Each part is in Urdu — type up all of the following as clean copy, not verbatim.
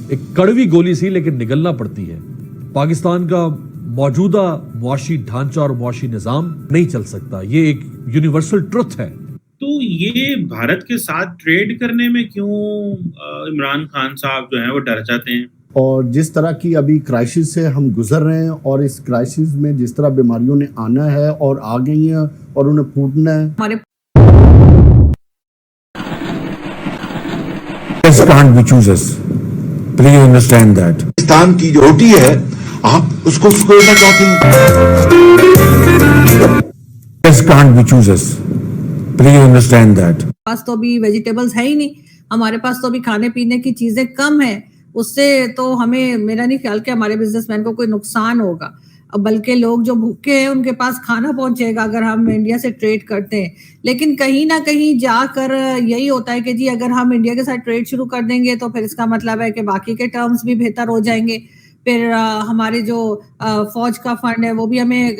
ایک کڑوی گولی سی لیکن نگلنا پڑتی ہے. پاکستان کا موجودہ معاشی ڈھانچہ اور معاشی نظام نہیں چل سکتا. یہ ایک یونیورسل ٹروتھ ہے. تو یہ بھارت کے ساتھ ٹریڈ کرنے میں کیوں عمران خان صاحب جو ہیں وہ ڈر جاتے ہیں؟ اور جس طرح کی ابھی کرائسس سے ہم گزر رہے ہیں اور اس کرائسس میں جس طرح بیماریوں نے آنا ہے اور آ گئی ہیں اور انہیں پھوٹنا ہے. پاکستان کی جو روٹی ہے آپ اس کو سکوڑنا چاہتے ہیں. پاس تو بھی ویجیٹیبلز ہے ہی نہیں, ہمارے پاس تو بھی کھانے پینے کی چیزیں کم ہیں. اس سے تو ہمیں, میرا نہیں خیال کہ ہمارے بزنس مین کو کوئی نقصان ہوگا, بلکہ لوگ جو بھوکے ہیں ان کے پاس کھانا پہنچے گا اگر ہم انڈیا سے ٹریڈ کرتے ہیں. لیکن کہیں نہ کہیں جا کر یہی ہوتا ہے کہ جی اگر ہم انڈیا کے ساتھ ٹریڈ شروع کر دیں گے تو پھر اس کا مطلب ہے کہ باقی کے ٹرمز بھی بہتر ہو جائیں گے. پھر ہمارے جو فوج کا فنڈ ہے وہ بھی ہمیں,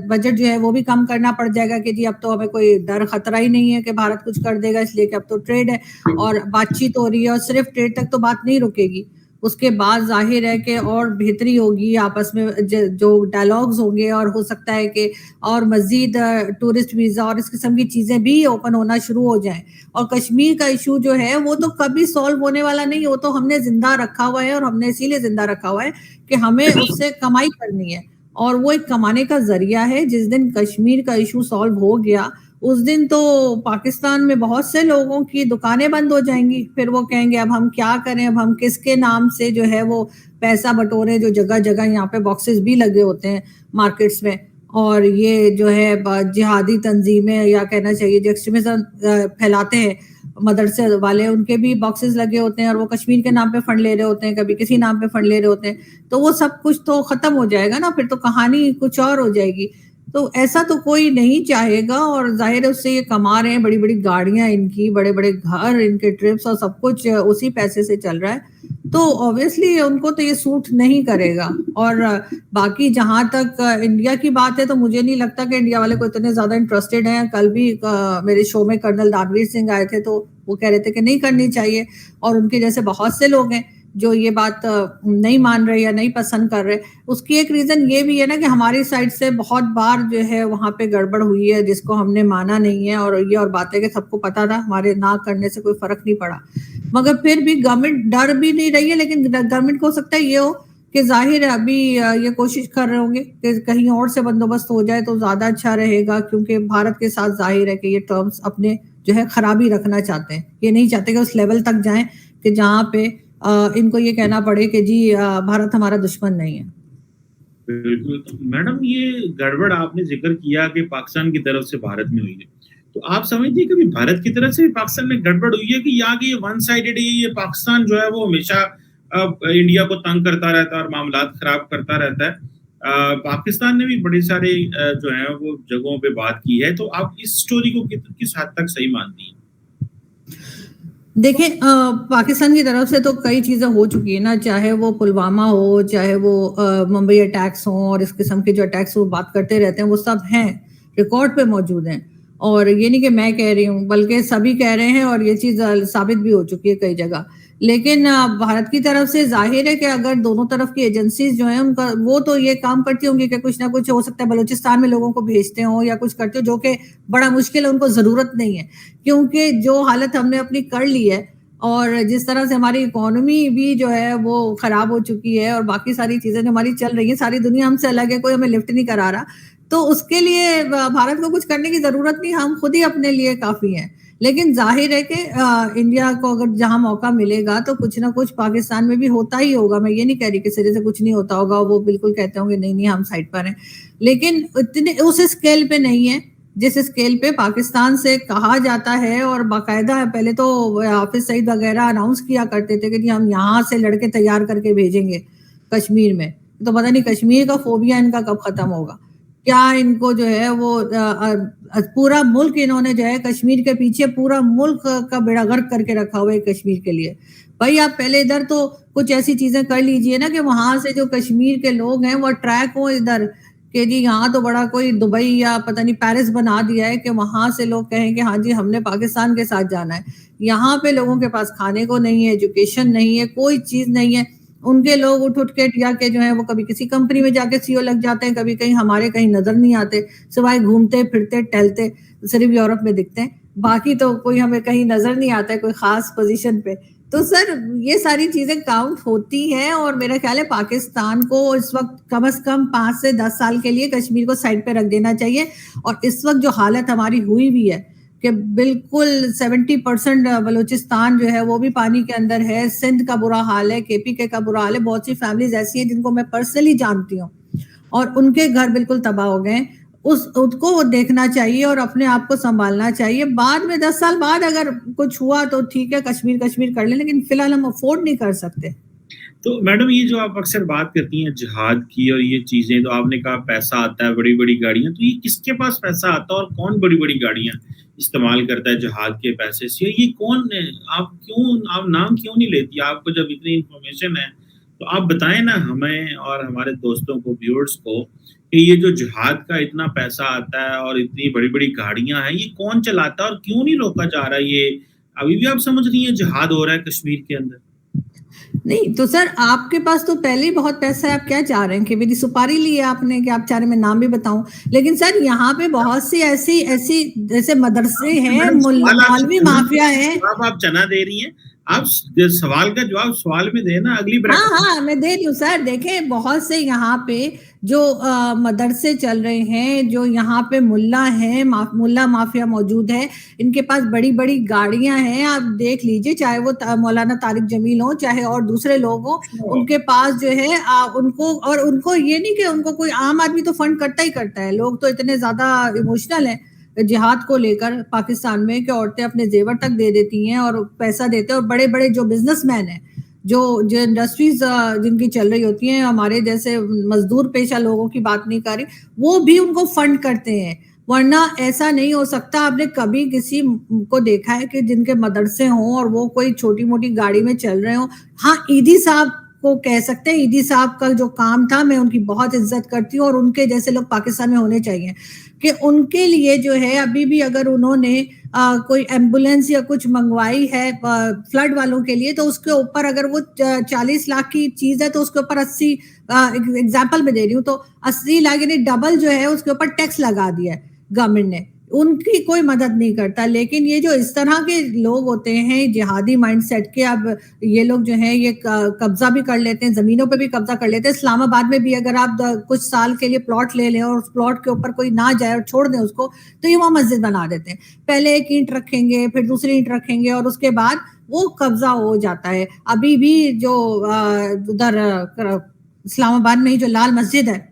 بجٹ جو ہے وہ بھی کم کرنا پڑ جائے گا کہ جی اب تو ہمیں کوئی ڈر خطرہ ہی نہیں ہے کہ بھارت کچھ کر دے گا, اس لیے کہ اب تو ٹریڈ ہے اور بات چیت ہو رہی ہے. اور صرف ٹریڈ تک تو بات نہیں رکے گی, اس کے بعد ظاہر ہے کہ اور بہتری ہوگی آپس میں, جو ڈائلاگز ہوں گے, اور ہو سکتا ہے کہ اور مزید ٹورسٹ ویزا اور اس قسم کی چیزیں بھی اوپن ہونا شروع ہو جائیں. اور کشمیر کا ایشو جو ہے وہ تو کبھی سولو ہونے والا نہیں, وہ تو ہم نے زندہ رکھا ہوا ہے, اور ہم نے اسی لیے زندہ رکھا ہوا ہے کہ ہمیں اس سے کمائی کرنی ہے, اور وہ ایک کمانے کا ذریعہ ہے. جس دن کشمیر کا ایشو سولو ہو گیا اس دن تو پاکستان میں بہت سے لوگوں کی دکانیں بند ہو جائیں گی. پھر وہ کہیں گے اب ہم کیا کریں, اب ہم کس کے نام سے جو ہے وہ پیسہ بٹورے, جو جگہ جگہ یہاں پہ باکسز بھی لگے ہوتے ہیں مارکیٹس میں, اور یہ جو ہے جہادی تنظیمیں یا کہنا چاہیے جو ایکسٹریمزم پھیلاتے ہیں مدرسے والے, ان کے بھی باکسز لگے ہوتے ہیں, اور وہ کشمیر کے نام پہ فنڈ لے رہے ہوتے ہیں, کبھی کسی نام پہ فنڈ لے رہے ہوتے ہیں. تو وہ سب کچھ تو ختم ہو جائے گا نا, پھر تو کہانی کچھ اور ہو جائے گی. تو ایسا تو کوئی نہیں چاہے گا, اور ظاہر ہے اس سے یہ کما رہے ہیں, بڑی بڑی گاڑیاں ان کی, بڑے بڑے گھر, ان کے ٹرپس اور سب کچھ اسی پیسے سے چل رہا ہے. تو obviously ان کو تو یہ سوٹ نہیں کرے گا. اور باقی جہاں تک انڈیا کی بات ہے تو مجھے نہیں لگتا کہ انڈیا والے کو اتنے زیادہ انٹرسٹڈ ہیں. کل بھی میرے شو میں کرنل دانویر سنگھ آئے تھے تو وہ کہہ رہے تھے کہ نہیں کرنی چاہیے, اور ان کے جیسے بہت سے لوگ ہیں جو یہ بات نہیں مان رہے یا نہیں پسند کر رہے. اس کی ایک ریزن یہ بھی ہے نا کہ ہماری سائڈ سے بہت بار جو ہے وہاں پہ گڑبڑ ہوئی ہے جس کو ہم نے مانا نہیں ہے, اور یہ اور باتیں کہ سب کو پتا تھا, ہمارے نہ کرنے سے کوئی فرق نہیں پڑا. مگر پھر بھی گورنمنٹ ڈر بھی نہیں رہی ہے, لیکن گورنمنٹ کو ہو سکتا ہے یہ ہو کہ ظاہر ہے ابھی یہ کوشش کر رہے ہوں گے کہ کہیں اور سے بندوبست ہو جائے تو زیادہ اچھا رہے گا, کیونکہ بھارت کے ساتھ ظاہر ہے کہ یہ ٹرمز اپنے جو ہے خرابی رکھنا چاہتے ہیں. یہ نہیں چاہتے کہ اس لیول تک جائیں کہ جہاں پہ ان کو یہ کہنا پڑے کہ جی بھارت ہمارا دشمن نہیں ہے. بالکل میڈم, یہ گڑبڑ آپ نے ذکر کیا کہ پاکستان کی طرف سے بھارت میں ہوئی ہے, تو آپ سمجھتے ہیں کہ بھارت کی طرف سے بھی پاکستان میں گڑبڑ ہوئی ہے کہ یہاں کی یہ ون سائیڈڈ ہے, یہ پاکستان جو ہے وہ ہمیشہ انڈیا کو تنگ کرتا رہتا ہے اور معاملات خراب کرتا رہتا ہے. پاکستان نے بھی بڑے سارے جو ہیں وہ جگہوں پہ بات کی ہے, تو آپ اس سٹوری کو کس حد تک صحیح مانتی ہیں؟ دیکھیں پاکستان کی طرف سے تو کئی چیزیں ہو چکی ہیں نا, چاہے وہ پلوامہ ہو, چاہے وہ ممبئی اٹیکس ہوں, اور اس قسم کے جو اٹیکس وہ بات کرتے رہتے ہیں وہ سب ہیں, ریکارڈ پہ موجود ہیں. اور یہ نہیں کہ میں کہہ رہی ہوں بلکہ سبھی کہہ رہے ہیں, اور یہ چیز ثابت بھی ہو چکی ہے کئی جگہ. لیکن بھارت کی طرف سے ظاہر ہے کہ اگر دونوں طرف کی ایجنسیز جو ہیں ان کا وہ تو یہ کام کرتی ہوں گی کہ کچھ نہ کچھ ہو سکتا ہے بلوچستان میں لوگوں کو بھیجتے ہوں یا کچھ کرتے ہوں, جو کہ بڑا مشکل ہے, ان کو ضرورت نہیں ہے, کیونکہ جو حالت ہم نے اپنی کر لی ہے اور جس طرح سے ہماری اکانومی بھی جو ہے وہ خراب ہو چکی ہے, اور باقی ساری چیزیں جو ہماری چل رہی ہیں, ساری دنیا ہم سے الگ ہے, کوئی ہمیں لفٹ نہیں کرا رہا, تو اس کے لیے بھارت کو کچھ کرنے کی ضرورت نہیں, ہم خود ہی اپنے لیے کافی ہیں. لیکن ظاہر ہے کہ انڈیا کو اگر جہاں موقع ملے گا تو کچھ نہ کچھ پاکستان میں بھی ہوتا ہی ہوگا. میں یہ نہیں کہہ رہی کہ سرے سے کچھ نہیں ہوتا ہوگا, وہ بالکل کہتے ہوں گے نہیں ہم سائڈ پر ہیں, لیکن اتنے اس اسکیل پہ نہیں ہے جس اسکیل پہ پاکستان سے کہا جاتا ہے. اور باقاعدہ پہلے تو حافظ سعید وغیرہ اناؤنس کیا کرتے تھے کہ جی ہم یہاں سے لڑکے تیار کر کے بھیجیں گے کشمیر میں, تو پتہ نہیں کشمیر کا فوبیا ان کا کب ختم ہوگا. کیا ان کو جو ہے وہ پورا ملک انہوں نے جو ہے کشمیر کے پیچھے پورا ملک کا بیڑا غرق کر کے رکھا ہوا ہے کشمیر کے لیے. بھائی آپ پہلے ادھر تو کچھ ایسی چیزیں کر لیجئے نا کہ وہاں سے جو کشمیر کے لوگ ہیں وہ ٹریک ہوں ادھر, کہ جی یہاں تو بڑا کوئی دبئی یا پتہ نہیں پیرس بنا دیا ہے کہ وہاں سے لوگ کہیں کہ ہاں جی ہم نے پاکستان کے ساتھ جانا ہے. یہاں پہ لوگوں کے پاس کھانے کو نہیں ہے, ایجوکیشن نہیں ہے, کوئی چیز نہیں ہے. ان کے لوگ اٹھ اٹھ کے یا کہ جو ہے وہ کبھی کسی کمپنی میں جا کے سی او لگ جاتے ہیں, کبھی کہیں ہمارے کہیں نظر نہیں آتے, سوائے گھومتے پھرتے ٹہلتے صرف یورپ میں دکھتے ہیں, باقی تو کوئی ہمیں کہیں نظر نہیں آتا ہے کوئی خاص پوزیشن پہ. تو سر یہ ساری چیزیں کاؤنٹ ہوتی ہیں, اور میرا خیال ہے پاکستان کو اس وقت کم از کم 5 سے 10 سال کے لیے کشمیر کو سائڈ پہ رکھ دینا چاہیے. اور اس وقت جو حالت ہماری ہوئی بھی ہے کہ بالکل 70% بلوچستان جو ہے وہ بھی پانی کے اندر ہے, سندھ کا برا حال ہے, KPK کا برا حال ہے, بہت سی فیملیز ایسی ہیں جن کو میں پرسنلی جانتی ہوں اور ان کے گھر بالکل تباہ ہو گئے. اس کو وہ دیکھنا چاہیے اور اپنے آپ کو سنبھالنا چاہیے. بعد میں 10 سال بعد اگر کچھ ہوا تو ٹھیک ہے, کشمیر کر لیں, لیکن فی الحال ہم افورڈ نہیں کر سکتے. تو میڈم یہ جو آپ اکثر بات کرتی ہیں جہاد کی اور یہ چیزیں, تو آپ نے کہا پیسہ آتا ہے, بڑی بڑی گاڑیاں, تو یہ کس کے پاس پیسہ آتا ہے اور کون بڑی بڑی گاڑیاں استعمال کرتا ہے جہاد کے پیسے سے؟ یہ کون ہے؟ آپ نام کیوں نہیں لیتی؟ آپ کو جب اتنی انفارمیشن ہے تو آپ بتائیں نا ہمیں اور ہمارے دوستوں کو, ویورز کو, کہ یہ جو جہاد کا اتنا پیسہ آتا ہے اور اتنی بڑی بڑی گاڑیاں ہیں, یہ کون چلاتا ہے اور کیوں نہیں روکا جا رہا؟ یہ ابھی بھی آپ سمجھ رہی ہیں جہاد ہو رہا ہے کشمیر کے اندر. نہیں تو سر آپ کے پاس تو پہلے ہی بہت پیسہ ہے, آپ کیا چاہ رہے ہیں کہ میری سپاری لی ہے آپ نے کہ آپ چاہ رہے میں نام بھی بتاؤں؟ لیکن سر یہاں پہ بہت سی ایسی جیسے مدرسے ہیں, مولوی مافیا ہے. آپ چنا دے رہی ہیں, آپ سوال کا جواب سوال میں دیں نا, اگلی ہاں میں دے رہی ہوں سر. دیکھیں بہت سے یہاں پہ جو مدرسے چل رہے ہیں, جو یہاں پہ ملا ہیں, ملا مافیا موجود ہے, ان کے پاس بڑی بڑی گاڑیاں ہیں. آپ دیکھ لیجئے, چاہے وہ مولانا طارق جمیل ہوں چاہے اور دوسرے لوگ ہوں, ان کے پاس جو ہے ان کو یہ نہیں کہ ان کو کوئی عام آدمی تو فنڈ کرتا ہی کرتا ہے. لوگ تو اتنے زیادہ ایموشنل ہیں جہاد کو لے کر پاکستان میں کہ عورتیں اپنے زیور تک دے دیتی ہیں اور پیسہ دیتے ہیں. اور بڑے بڑے جو بزنس مین ہیں, جو انڈسٹریز جن کی چل رہی ہوتی ہیں, ہمارے جیسے مزدور پیشہ لوگوں کی بات نہیں کر رہی, وہ بھی ان کو فنڈ کرتے ہیں. ورنہ ایسا نہیں ہو سکتا. آپ نے کبھی کسی کو دیکھا ہے کہ جن کے مدرسے ہوں اور وہ کوئی چھوٹی موٹی گاڑی میں چل رہے ہوں؟ ہاں ایدی صاحب کو کہہ سکتے ہیں, ایدی صاحب کا جو کام تھا میں ان کی بہت عزت کرتی ہوں, اور ان کے جیسے لوگ پاکستان میں ہونے چاہیے کہ ان کے لیے جو ہے ابھی بھی اگر انہوں نے کوئی ایمبولینس یا کچھ منگوائی ہے فلڈ والوں کے لیے, تو اس کے اوپر اگر وہ 40 لاکھ کی چیز ہے تو اس کے اوپر 80 ایگزامپل میں دے رہی ہوں تو 80 لاکھ یعنی ڈبل جو ہے اس کے اوپر ٹیکس لگا دیا ہے گورنمنٹ نے. ان کی کوئی مدد نہیں کرتا. لیکن یہ جو اس طرح کے لوگ ہوتے ہیں جہادی مائنڈ سیٹ کے, اب یہ لوگ جو ہیں یہ قبضہ بھی کر لیتے ہیں, زمینوں پہ بھی قبضہ کر لیتے ہیں. اسلام آباد میں بھی اگر آپ کچھ سال کے لیے پلاٹ لے لیں اور اس پلاٹ کے اوپر کوئی نہ جائے اور چھوڑ دیں اس کو, تو یہ وہاں مسجد بنا دیتے ہیں. پہلے ایک اینٹ رکھیں گے, پھر دوسری اینٹ رکھیں گے, اور اس کے بعد وہ قبضہ ہو جاتا ہے. ابھی بھی جو ادھر اسلام آباد میں ہی جو لال مسجد ہے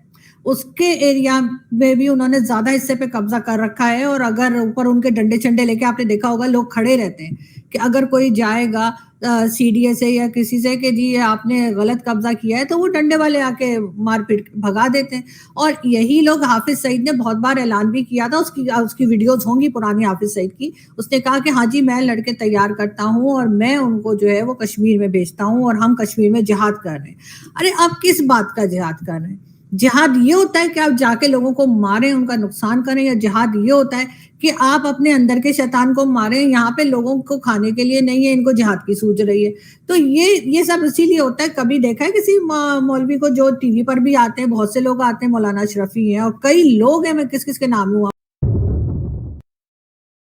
اس کے ایریا میں بھی انہوں نے زیادہ حصے پہ قبضہ کر رکھا ہے. اور اگر اوپر ان کے ڈنڈے چنڈے لے کے, آپ نے دیکھا ہوگا لوگ کھڑے رہتے ہیں کہ اگر کوئی جائے گا CDA سے یا کسی سے کہ جی آپ نے غلط قبضہ کیا ہے, تو وہ ڈنڈے والے آ کے مار پیٹ بھگا دیتے ہیں. اور یہی لوگ, حافظ سعید نے بہت بار اعلان بھی کیا تھا, اس کی ویڈیوز ہوں گی پرانی حافظ سعید کی, اس نے کہا کہ ہاں جی میں لڑکے تیار کرتا ہوں اور میں ان کو جو ہے وہ کشمیر میں بھیجتا ہوں اور ہم کشمیر میں جہاد کر رہے ہیں. ارے آپ کس بات کا جہاد کر رہے ہیں؟ جہاد یہ ہوتا ہے کہ آپ جا کے لوگوں کو ماریں, ان کا نقصان کریں, یا جہاد یہ ہوتا ہے کہ آپ اپنے اندر کے شیطان کو ماریں؟ یہاں پہ لوگوں کو کھانے کے لیے نہیں ہے, ان کو جہاد کی سوچ رہی ہے. تو یہ سب اسی لیے ہوتا ہے. کبھی دیکھا ہے کسی مولوی کو جو ٹی وی پر بھی آتے ہیں, بہت سے لوگ آتے ہیں, مولانا اشرفی ہیں اور کئی لوگ ہیں, میں کس کس کے نام لوں